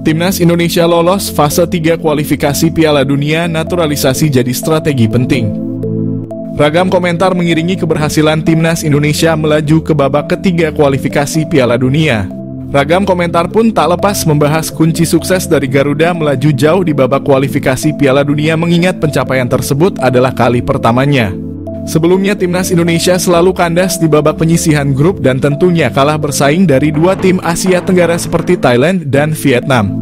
Timnas Indonesia lolos fase 3 kualifikasi Piala Dunia, naturalisasi jadi strategi penting. Ragam komentar mengiringi keberhasilan Timnas Indonesia melaju ke babak ketiga kualifikasi Piala Dunia. Ragam komentar pun tak lepas membahas kunci sukses dari Garuda melaju jauh di babak kualifikasi Piala Dunia, mengingat pencapaian tersebut adalah kali pertamanya. Sebelumnya Timnas Indonesia selalu kandas di babak penyisihan grup dan tentunya kalah bersaing dari dua tim Asia Tenggara seperti Thailand dan Vietnam.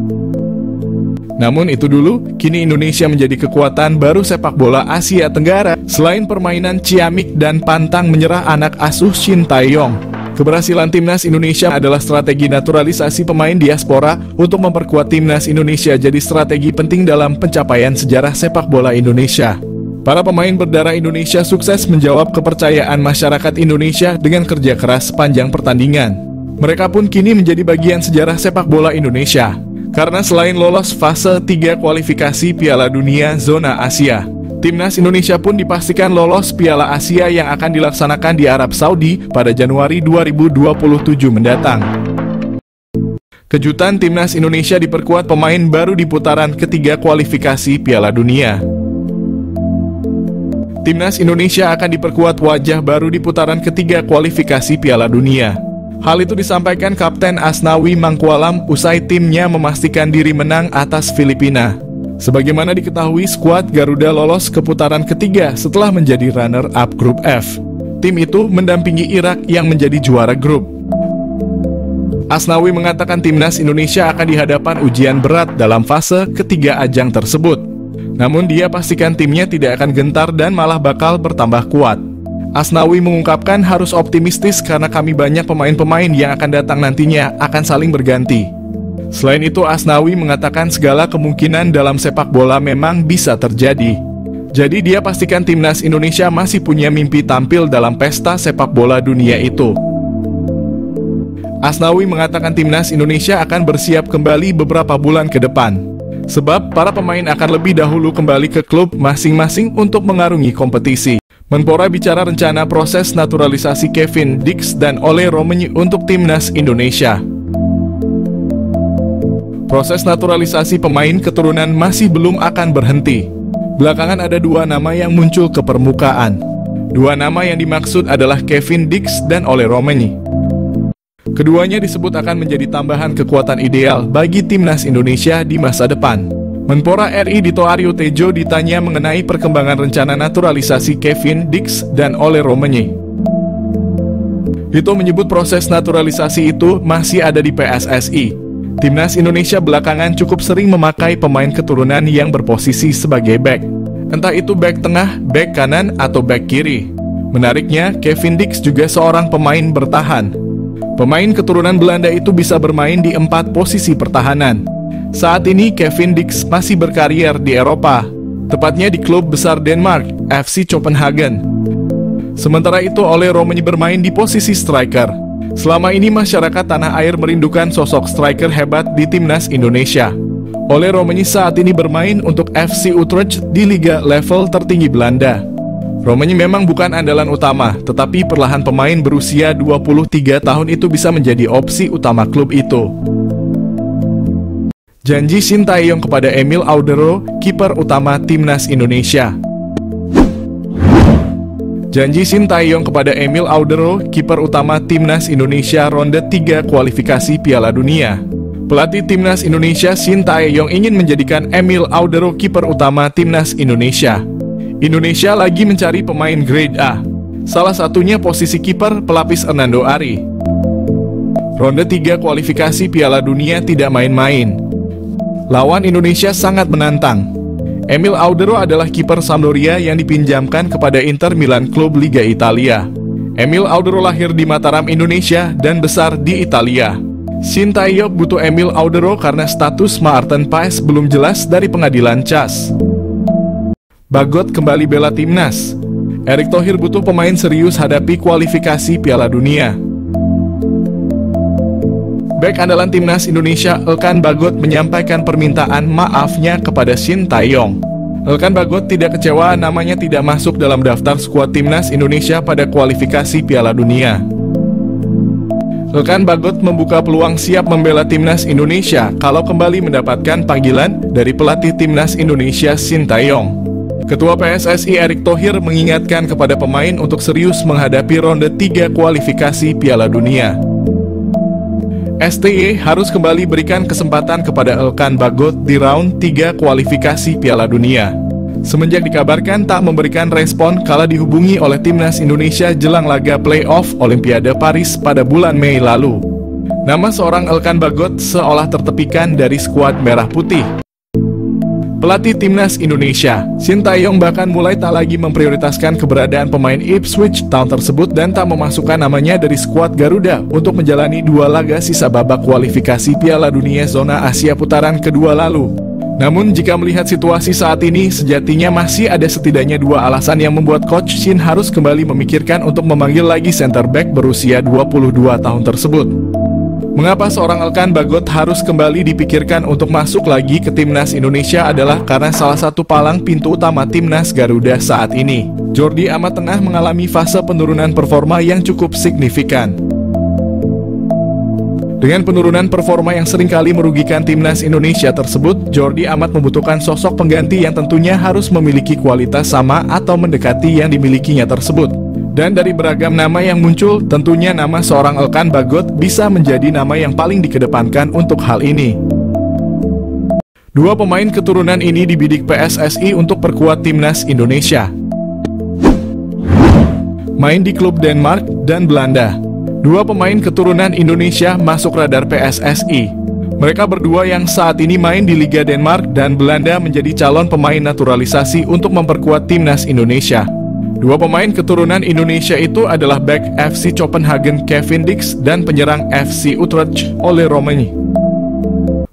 Namun itu dulu, kini Indonesia menjadi kekuatan baru sepak bola Asia Tenggara. Selain permainan ciamik dan pantang menyerah anak asuh Shin Tae-yong, keberhasilan Timnas Indonesia adalah strategi naturalisasi pemain diaspora untuk memperkuat Timnas Indonesia jadi strategi penting dalam pencapaian sejarah sepak bola Indonesia. Para pemain berdarah Indonesia sukses menjawab kepercayaan masyarakat Indonesia dengan kerja keras sepanjang pertandingan. Mereka pun kini menjadi bagian sejarah sepak bola Indonesia. Karena selain lolos fase 3 kualifikasi Piala Dunia zona Asia, Timnas Indonesia pun dipastikan lolos Piala Asia yang akan dilaksanakan di Arab Saudi pada Januari 2027 mendatang. Kejutan Timnas Indonesia diperkuat pemain baru di putaran ketiga kualifikasi Piala Dunia. Timnas Indonesia akan diperkuat wajah baru di putaran ketiga kualifikasi Piala Dunia. Hal itu disampaikan Kapten Asnawi Mangkualam usai timnya memastikan diri menang atas Filipina. Sebagaimana diketahui, skuad Garuda lolos ke putaran ketiga setelah menjadi runner-up grup F. Tim itu mendampingi Irak yang menjadi juara grup. Asnawi mengatakan Timnas Indonesia akan dihadapan ujian berat dalam fase ketiga ajang tersebut. Namun dia pastikan timnya tidak akan gentar dan malah bakal bertambah kuat. Asnawi mengungkapkan harus optimistis karena kami banyak pemain-pemain yang akan datang nantinya akan saling berganti. Selain itu Asnawi mengatakan segala kemungkinan dalam sepak bola memang bisa terjadi. Jadi dia pastikan Timnas Indonesia masih punya mimpi tampil dalam pesta sepak bola dunia itu. Asnawi mengatakan Timnas Indonesia akan bersiap kembali beberapa bulan ke depan. Sebab para pemain akan lebih dahulu kembali ke klub masing-masing untuk mengarungi kompetisi. Menpora bicara rencana proses naturalisasi Kevin Dix dan Ole Romenyi untuk Timnas Indonesia. Proses naturalisasi pemain keturunan masih belum akan berhenti. Belakangan ada dua nama yang muncul ke permukaan. Dua nama yang dimaksud adalah Kevin Dix dan Ole Romenyi. Keduanya disebut akan menjadi tambahan kekuatan ideal bagi Timnas Indonesia di masa depan. Menpora RI Dito Aryo Tejo ditanya mengenai perkembangan rencana naturalisasi Kevin Dix dan Ole Romenyi. Dito menyebut proses naturalisasi itu masih ada di PSSI. Timnas Indonesia belakangan cukup sering memakai pemain keturunan yang berposisi sebagai bek. Entah itu bek tengah, bek kanan, atau bek kiri. Menariknya, Kevin Dix juga seorang pemain bertahan. Pemain keturunan Belanda itu bisa bermain di 4 posisi pertahanan. Saat ini Kevin Dix masih berkarier di Eropa, tepatnya di klub besar Denmark, FC Copenhagen. Sementara itu Ole Romenyi bermain di posisi striker. Selama ini masyarakat tanah air merindukan sosok striker hebat di Timnas Indonesia. Ole Romenyi saat ini bermain untuk FC Utrecht di liga level tertinggi Belanda. Romenyi memang bukan andalan utama, tetapi perlahan pemain berusia 23 tahun itu bisa menjadi opsi utama klub itu. Janji Shin Tae-yong kepada Emil Audero, kiper utama Timnas Indonesia. Janji Shin Tae-yong kepada Emil Audero, kiper utama Timnas Indonesia ronde 3 kualifikasi Piala Dunia. Pelatih Timnas Indonesia Shin Tae-yong ingin menjadikan Emil Audero kiper utama Timnas Indonesia. Indonesia lagi mencari pemain grade A. Salah satunya posisi kiper pelapis Hernando Ari. Ronde 3 kualifikasi Piala Dunia tidak main-main. Lawan Indonesia sangat menantang. Emil Audero adalah kiper Sampdoria yang dipinjamkan kepada Inter Milan klub Liga Italia. Emil Audero lahir di Mataram, Indonesia dan besar di Italia. Shin Tae-yong butuh Emil Audero karena status Maarten Paes belum jelas dari pengadilan CAS. Bagot kembali bela Timnas. Erick Thohir butuh pemain serius hadapi kualifikasi Piala Dunia. Bek andalan Timnas Indonesia Elkan Bagot menyampaikan permintaan maafnya kepada Shin Tae-yong. Elkan Bagot tidak kecewa namanya tidak masuk dalam daftar skuad Timnas Indonesia pada kualifikasi Piala Dunia. Elkan Bagot membuka peluang siap membela timnas Indonesia kalau kembali mendapatkan panggilan dari pelatih timnas Indonesia Sintayong. Ketua PSSI Erick Thohir mengingatkan kepada pemain untuk serius menghadapi ronde 3 kualifikasi Piala Dunia. STY harus kembali berikan kesempatan kepada Elkan Bagot di round 3 kualifikasi Piala Dunia. Semenjak dikabarkan tak memberikan respon kala dihubungi oleh timnas Indonesia jelang laga playoff Olimpiade Paris pada bulan Mei lalu. Nama seorang Elkan Bagot seolah tertepikan dari skuad merah putih. Pelatih timnas Indonesia, Sintayong bahkan mulai tak lagi memprioritaskan keberadaan pemain Ipswich Town tersebut dan tak memasukkan namanya dari skuad Garuda untuk menjalani 2 laga sisa babak kualifikasi Piala Dunia zona Asia putaran kedua lalu. Namun jika melihat situasi saat ini, sejatinya masih ada setidaknya 2 alasan yang membuat Coach Shin harus kembali memikirkan untuk memanggil lagi center back berusia 22 tahun tersebut. Mengapa seorang Elkan Bagot harus kembali dipikirkan untuk masuk lagi ke timnas Indonesia adalah karena salah satu palang pintu utama timnas Garuda saat ini. Jordi Amat tengah mengalami fase penurunan performa yang cukup signifikan. Dengan penurunan performa yang seringkali merugikan timnas Indonesia tersebut, Jordi Amat membutuhkan sosok pengganti yang tentunya harus memiliki kualitas sama atau mendekati yang dimilikinya tersebut. Dan dari beragam nama yang muncul, tentunya nama seorang Elkan Bagot bisa menjadi nama yang paling dikedepankan untuk hal ini. 2 pemain keturunan ini dibidik PSSI untuk perkuat timnas Indonesia. Main di klub Denmark dan Belanda. 2 pemain keturunan Indonesia masuk radar PSSI. Mereka berdua yang saat ini main di Liga Denmark dan Belanda menjadi calon pemain naturalisasi untuk memperkuat timnas Indonesia. 2 pemain keturunan Indonesia itu adalah bek FC Copenhagen Kevin Dix dan penyerang FC Utrecht Ole Romani.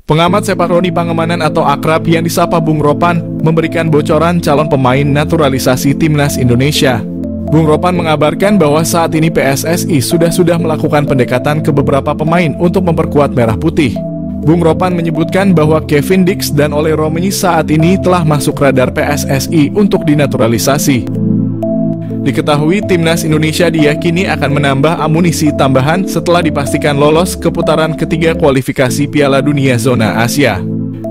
Pengamat sepak Roni Pangemanan atau akrab yang disapa Bung Ropan memberikan bocoran calon pemain naturalisasi timnas Indonesia. Bung Ropan mengabarkan bahwa saat ini PSSI sudah melakukan pendekatan ke beberapa pemain untuk memperkuat Merah Putih. Bung Ropan menyebutkan bahwa Kevin Dix dan Ole Romani saat ini telah masuk radar PSSI untuk dinaturalisasi. Diketahui timnas Indonesia diyakini akan menambah amunisi tambahan setelah dipastikan lolos ke putaran ketiga kualifikasi Piala Dunia zona Asia.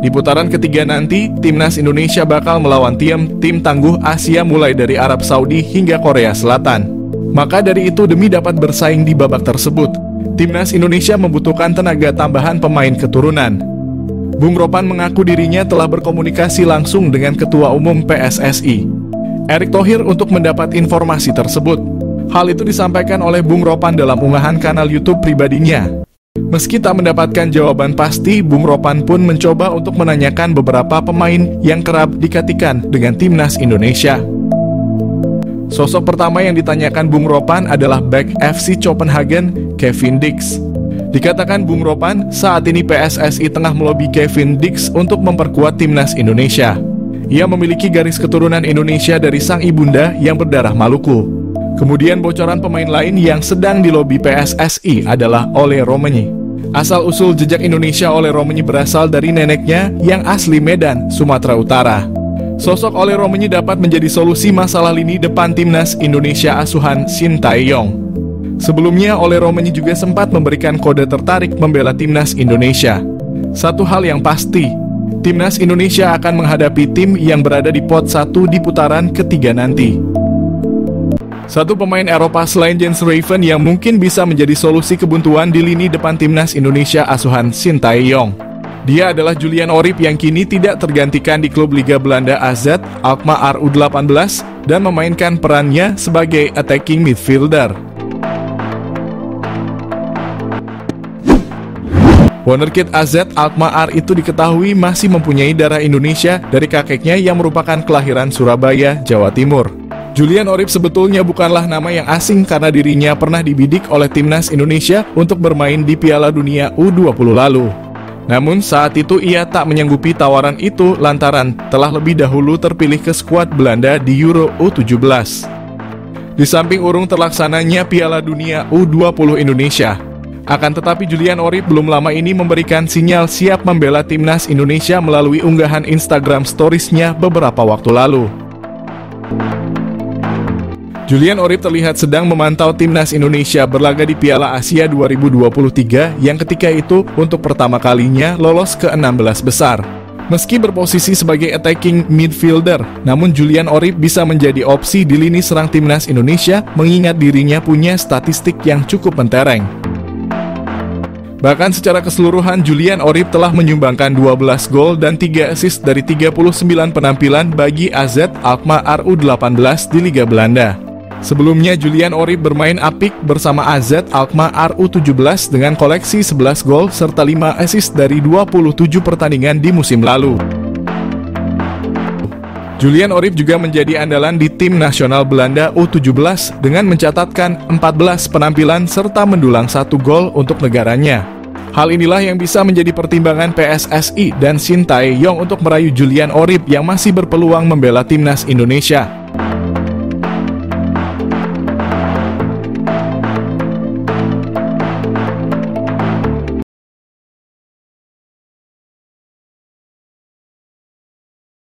Di putaran ketiga nanti, timnas Indonesia bakal melawan tim tangguh Asia mulai dari Arab Saudi hingga Korea Selatan. Maka dari itu demi dapat bersaing di babak tersebut, timnas Indonesia membutuhkan tenaga tambahan pemain keturunan. Bung Ropan mengaku dirinya telah berkomunikasi langsung dengan Ketua Umum PSSI, Erick Thohir untuk mendapat informasi tersebut. Hal itu disampaikan oleh Bung Ropan dalam unggahan kanal YouTube pribadinya. Meski tak mendapatkan jawaban pasti, Bung Ropan pun mencoba untuk menanyakan beberapa pemain yang kerap dikatikan dengan timnas Indonesia. Sosok pertama yang ditanyakan Bung Ropan adalah bek FC Copenhagen, Kevin Dix. Dikatakan Bung Ropan, saat ini PSSI tengah melobi Kevin Dix untuk memperkuat timnas Indonesia. Ia memiliki garis keturunan Indonesia dari sang ibunda yang berdarah Maluku. Kemudian bocoran pemain lain yang sedang dilobi PSSI adalah Ole Romani. Asal-usul jejak Indonesia Ole Romani berasal dari neneknya yang asli Medan, Sumatera Utara. Sosok Ole Romani dapat menjadi solusi masalah lini depan timnas Indonesia asuhan Sintayong. Sebelumnya Ole Romani juga sempat memberikan kode tertarik membela timnas Indonesia. Satu hal yang pasti, timnas Indonesia akan menghadapi tim yang berada di pot 1 di putaran ketiga nanti. Satu pemain Eropa selain Jens Raven yang mungkin bisa menjadi solusi kebuntuan di lini depan timnas Indonesia asuhan Sintayong. Dia adalah Julian Orip yang kini tidak tergantikan di klub Liga Belanda AZ Alkmaar U18 dan memainkan perannya sebagai attacking midfielder. Wonderkid AZ Alkmaar itu diketahui masih mempunyai darah Indonesia dari kakeknya yang merupakan kelahiran Surabaya, Jawa Timur. Julian Orip sebetulnya bukanlah nama yang asing karena dirinya pernah dibidik oleh timnas Indonesia untuk bermain di Piala Dunia U20 lalu. Namun saat itu ia tak menyanggupi tawaran itu lantaran telah lebih dahulu terpilih ke skuad Belanda di Euro U17. Di samping urung terlaksananya Piala Dunia U20 Indonesia, akan tetapi Julian Orip belum lama ini memberikan sinyal siap membela timnas Indonesia melalui unggahan Instagram Stories-nya beberapa waktu lalu. Julian Orip terlihat sedang memantau timnas Indonesia berlaga di Piala Asia 2023 yang ketika itu untuk pertama kalinya lolos ke 16 besar. Meski berposisi sebagai attacking midfielder, namun Julian Orip bisa menjadi opsi di lini serang timnas Indonesia mengingat dirinya punya statistik yang cukup mentereng. Bahkan secara keseluruhan Julian Orip telah menyumbangkan 12 gol dan 3 assist dari 39 penampilan bagi AZ Alkmaar U18 di Liga Belanda. Sebelumnya Julian Orip bermain apik bersama AZ Alkmaar U17 dengan koleksi 11 gol serta 5 assist dari 27 pertandingan di musim lalu. Julian Orip juga menjadi andalan di tim nasional Belanda U17 dengan mencatatkan 14 penampilan serta mendulang 1 gol untuk negaranya. Hal inilah yang bisa menjadi pertimbangan PSSI dan Shin Tae-yong untuk merayu Julian Orip yang masih berpeluang membela timnas Indonesia.